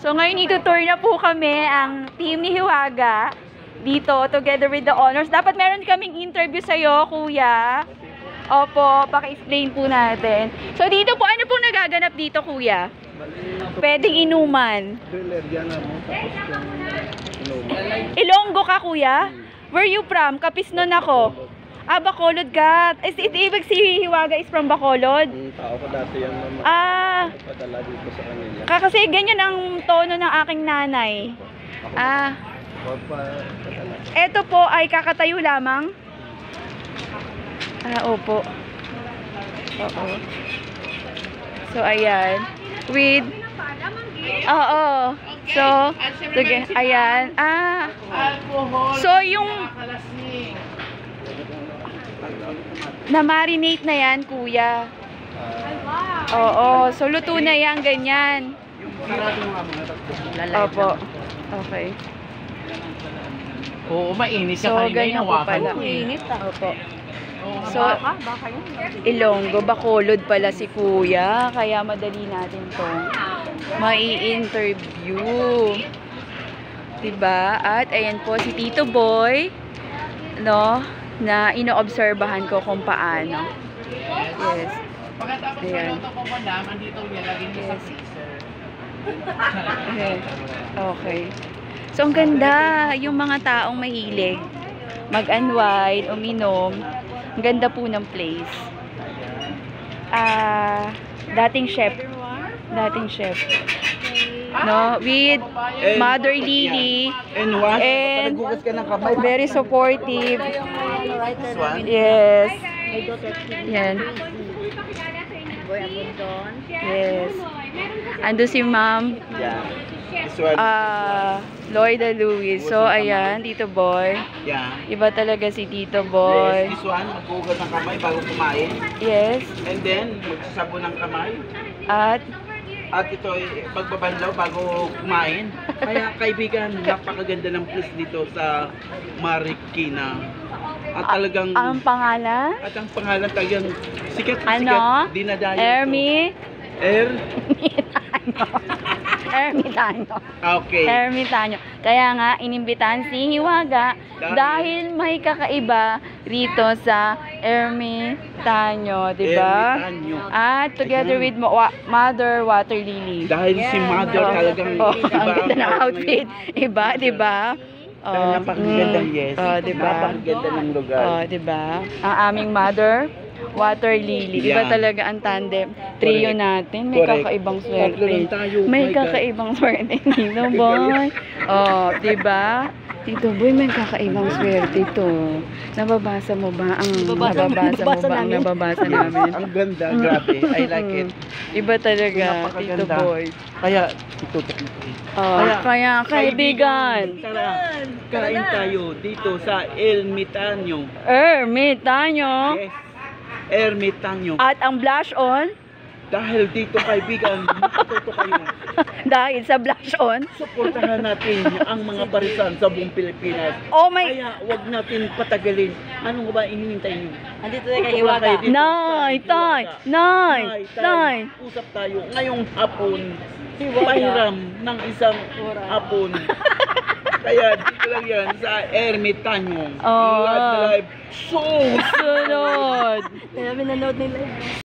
So ngayon itutour na po kami ang team ni Hiwaga dito together with the honors. Dapat meron kaming interview sa'yo, kuya. Opo, paki-explain po natin. So dito po, ano pong nagaganap dito, kuya? Pwedeng inuman. Ilonggo ka, kuya? Where you from? Kapisnon ako. Ah, Bacolod ka. Ibig si Hiwaga is from Bacolod? Tao ko dati yan naman. Padala dito sa kanila. Kasi ganyan ang tono ng aking nanay. Ito po ay kakatayo lamang? Opo. Oo. So, ayan. With... Oo. So, ayan. So, yung... Na-marinate na yan, kuya. Oo. So, luto na yan, ganyan. Opo. Okay. Oo, mainit siya So, kanina. ganyan po pala. Mainit Opo. So, Ilonggo, Bacolod pala si kuya. Kaya madali natin itong mai-interview. Diba? At ayan po si Tito Boy. No? Na inoobserbahan ko kung paano. Yes. Pagkatapos Ayan. maluto ko pandam, andito nilagay niyo sa freezer. Okay. So, ang ganda. Yung mga taong mahilig mag-unwind, uminom. Ang ganda po ng place. Dating chef. Dating chef. No? With Mother Lily. And very supportive. Yes. Yan. Yes. Ando si Ma'am. Lloyda Luis. So, ayan, Tito Boy. Yeah. Iba talaga si Tito Boy. This one, maghugas ng kamay bago kumain. Yes. And then, magsasabon ng kamay. At Ito ay pagbabanlaw bago kumain. Kaya kaibigan, napakaganda ng place dito sa Marikina. At talagang... ang pangalan? At ang pangalan talagang sikat na Ano? sikat. Dinadayo Ermitanyo. Okay. Ermitanyo. Kaya nga, inimbitahan si Hiwaga dahil may kakaiba rito sa Ermitanyo, diba? Ermitanyo. At together with Mother Water Lily. Dahil si Mother talagang ang iba ganda ng outfit. Iba, diba? Dahil napakagandang yes. Diba? Napakaganda ng lugar. Diba? Ang aming Mother Water Lily. Iba Yeah. talaga ang tandem. Trio Correct. natin. May Correct. kakaibang Tatlo lang swerte. tayo. May My God. kakaibang swerte. Tito Boy. Diba? Tito Boy, may kakaibang swerte ito. Nababasa mo ba ang nababasa namin? Ang ganda, grabe. I like it. Iba talaga, Tito Napakaganda. Boy. Kaya, itutok mo. Kaya kaibigan. Tara, kain tayo dito sa Ermitanyo. Ermitanyo. Yes, Ermitanyo. At ang blush on, Dahil dito kaibigan, matuto kayo. dahil sa blush on, Suportahan natin ang mga barisan sa buong Pilipinas. oh my, Kaya wag natin patagalin. Ano ba hinihintay niyo? Andito na kay Hiwaga. Nay, tay, nay, tay. Usap tayo ngayong hapon. Pahiram ng isang hapon. Kaya dito lang yan sa Ermitanyo. Oh. Live. So, Sunod. Kaya minanood nila.